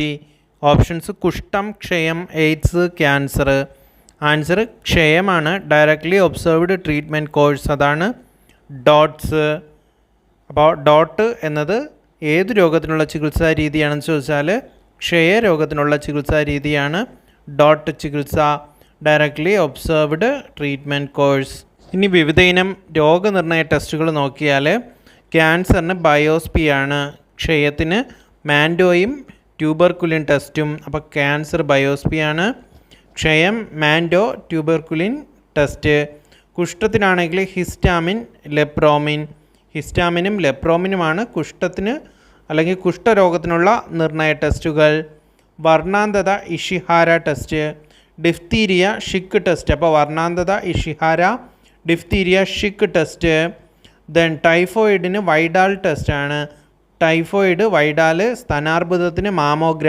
Positivity. Options കുഷ്ഠം, ക്ഷയം, AIDS, cancer. Answer ക്ഷയമാണ്. ഡയറക്ട്ലി ഒബ്സർവ്ഡ് ട്രീറ്റ്മെൻറ്റ് കോഴ്സ്, അതാണ് ഡോട്ട്സ്. അപ്പോൾ ഡോട്ട് എന്നത് ഏത് രോഗത്തിനുള്ള ചികിത്സാ രീതിയാണെന്ന് ചോദിച്ചാൽ ക്ഷയരോഗത്തിനുള്ള ചികിത്സാ രീതിയാണ് ഡോട്ട് ചികിത്സ, ഡയറക്ട്ലി ഒബ്സർവ്ഡ് ട്രീറ്റ്മെൻറ്റ് കോഴ്സ്. ഇനി വിവിധ ഇനം രോഗനിർണയ ടെസ്റ്റുകൾ നോക്കിയാൽ ക്യാൻസറിന് ബയോപ്സിയാണ്, ക്ഷയത്തിന് മാൻഡോയും ട്യൂബർക്കുലിൻ ടെസ്റ്റും. അപ്പോൾ ക്യാൻസർ ബയോപ്സിയാണ്, ക്ഷയം മാൻഡോ ട്യൂബർക്കുലിൻ ടെസ്റ്റ്. കുഷ്ഠത്തിനാണെങ്കിൽ ഹിസ്റ്റാമിൻ, ലെപ്രോമിൻ. ഹിസ്റ്റാമിനും ലെപ്രോമിനുമാണ് കുഷ്ഠത്തിന് അല്ലെങ്കിൽ കുഷ്ഠരോഗത്തിനുള്ള നിർണയ ടെസ്റ്റുകൾ. വർണ്ണാന്തത Ishihara test, diphtheria Schick test. അപ്പോൾ വർണ്ണാന്തത Ishihara, diphtheria Schick test. Then ടൈഫോയിഡിന് വൈഡാൽ ടെസ്റ്റാണ്. Typhoid, Widal. സ്തനാർബുദത്തിന് മാമോഗ്രാം.